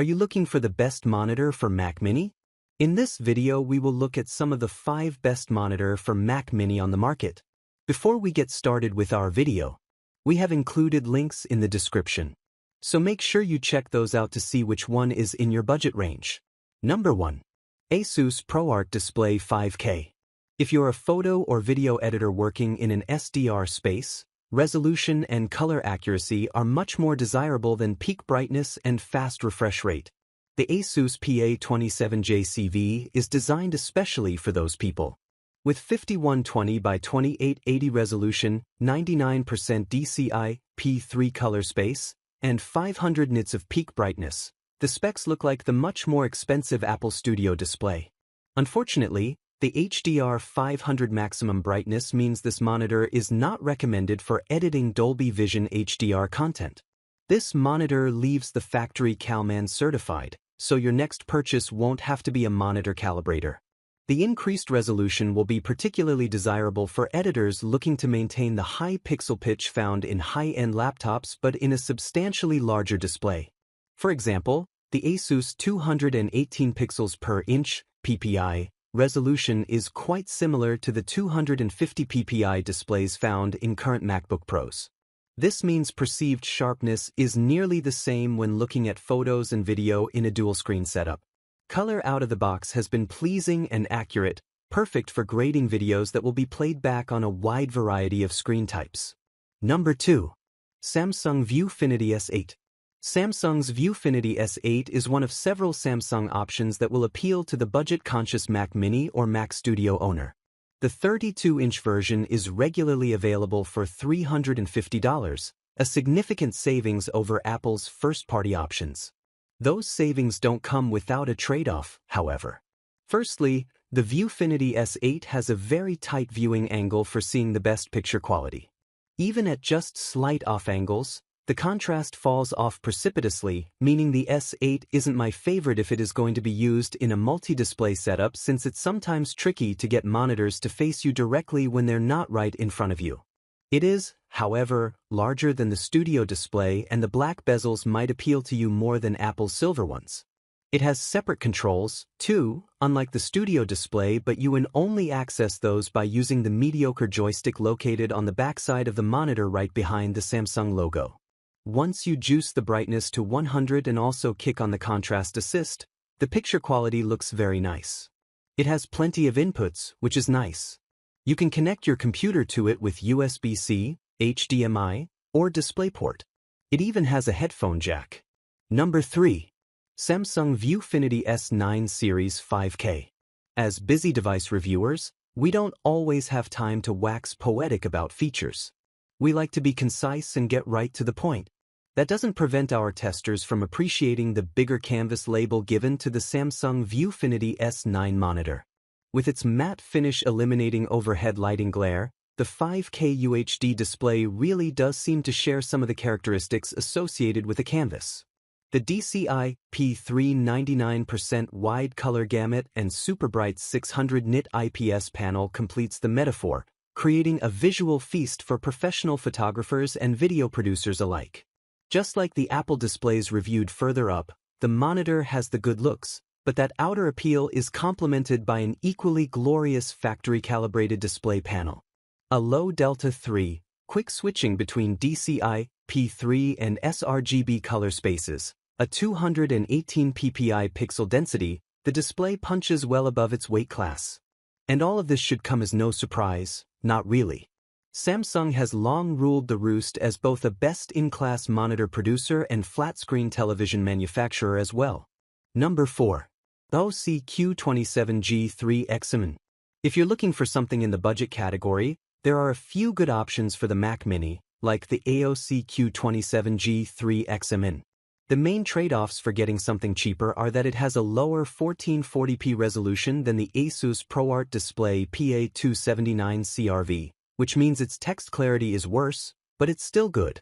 Are you looking for the best monitor for Mac Mini? In this video we will look at some of the 5 best monitor for Mac Mini on the market. Before we get started with our video, we have included links in the description. So make sure you check those out to see which one is in your budget range. Number 1. Asus ProArt Display 5K. If you're a photo or video editor working in an SDR space, resolution and color accuracy are much more desirable than peak brightness and fast refresh rate. The Asus P2425H is designed especially for those people. With 5120 by 2880 resolution, 99% DCI, P3 color space, and 500 nits of peak brightness, the specs look like the much more expensive Apple Studio display. Unfortunately, the HDR 500 maximum brightness means this monitor is not recommended for editing Dolby Vision HDR content. This monitor leaves the factory CalMan certified, so your next purchase won't have to be a monitor calibrator. The increased resolution will be particularly desirable for editors looking to maintain the high pixel pitch found in high-end laptops but in a substantially larger display. For example, the Asus 218 pixels per inch PPI resolution is quite similar to the 250 ppi displays found in current MacBook Pros. This means perceived sharpness is nearly the same when looking at photos and video in a dual-screen setup. Color out of the box has been pleasing and accurate, perfect for grading videos that will be played back on a wide variety of screen types. Number 2. Samsung ViewFinity S8. Samsung's ViewFinity S8 is one of several Samsung options that will appeal to the budget-conscious Mac Mini or Mac Studio owner. The 32-inch version is regularly available for $350, a significant savings over Apple's first-party options. Those savings don't come without a trade-off, however. Firstly, the ViewFinity S8 has a very tight viewing angle for seeing the best picture quality. Even at just slight off angles, the contrast falls off precipitously, meaning the S8 isn't my favorite if it is going to be used in a multi-display setup since it's sometimes tricky to get monitors to face you directly when they're not right in front of you. It is, however, larger than the Studio display and the black bezels might appeal to you more than Apple's silver ones. It has separate controls, too, unlike the Studio display, but you can only access those by using the mediocre joystick located on the backside of the monitor right behind the Samsung logo. Once you juice the brightness to 100 and also kick on the contrast assist, the picture quality looks very nice. It has plenty of inputs, which is nice. You can connect your computer to it with USB-C, HDMI, or DisplayPort. It even has a headphone jack. Number 3. Samsung ViewFinity S9 Series 5K. As busy device reviewers, we don't always have time to wax poetic about features. We like to be concise and get right to the point. That doesn't prevent our testers from appreciating the bigger canvas label given to the Samsung ViewFinity S9 monitor. With its matte finish eliminating overhead lighting glare, the 5K UHD display really does seem to share some of the characteristics associated with a canvas. The DCI P3 99% wide color gamut and super bright 600 nit IPS panel completes the metaphor, creating a visual feast for professional photographers and video producers alike. Just like the Apple displays reviewed further up, the monitor has the good looks, but that outer appeal is complemented by an equally glorious factory-calibrated display panel. A low Delta 3, quick switching between DCI, P3 and sRGB color spaces, a 218 ppi pixel density, the display punches well above its weight class. And all of this should come as no surprise. Not really. Samsung has long ruled the roost as both a best-in-class monitor producer and flat-screen television manufacturer as well. Number 4. AOC Q27G3XMN. If you're looking for something in the budget category, there are a few good options for the Mac Mini, like the AOC Q27G3XMN. The main trade-offs for getting something cheaper are that it has a lower 1440p resolution than the Asus ProArt display PA279 CRV, which means its text clarity is worse, but it's still good.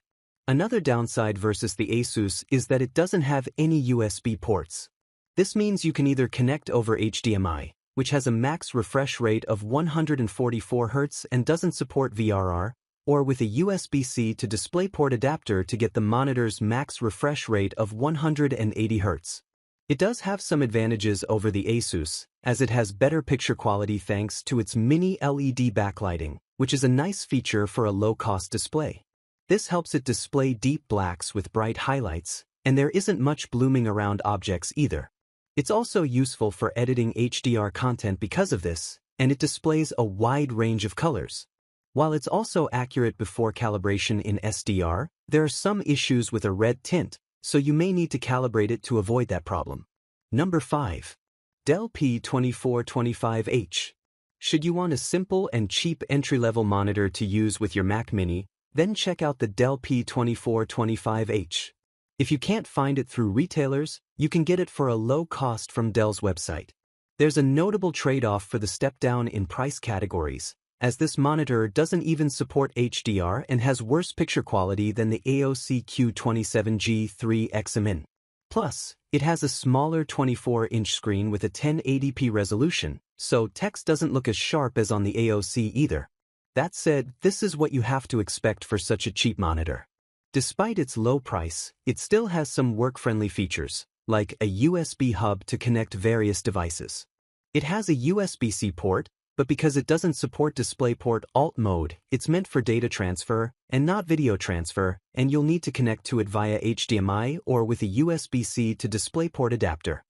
Another downside versus the Asus is that it doesn't have any USB ports. This means you can either connect over HDMI, which has a max refresh rate of 144 Hz and doesn't support VRR, or with a USB-C to DisplayPort adapter to get the monitor's max refresh rate of 180 Hz. It does have some advantages over the Asus, as it has better picture quality thanks to its mini LED backlighting, which is a nice feature for a low-cost display. This helps it display deep blacks with bright highlights, and there isn't much blooming around objects either. It's also useful for editing HDR content because of this, and it displays a wide range of colors. While it's also accurate before calibration in SDR, there are some issues with a red tint, so you may need to calibrate it to avoid that problem. Number 5. Dell P2425H. Should you want a simple and cheap entry-level monitor to use with your Mac Mini, then check out the Dell P2425H. If you can't find it through retailers, you can get it for a low cost from Dell's website. There's a notable trade-off for the step down in price categories, as this monitor doesn't even support HDR and has worse picture quality than the AOC Q27G3XMN. Plus, it has a smaller 24-inch screen with a 1080p resolution, so text doesn't look as sharp as on the AOC either. That said, this is what you have to expect for such a cheap monitor. Despite its low price, it still has some work-friendly features, like a USB hub to connect various devices. It has a USB-C port, but because it doesn't support DisplayPort Alt mode, it's meant for data transfer and not video transfer, and you'll need to connect to it via HDMI or with a USB-C to DisplayPort adapter.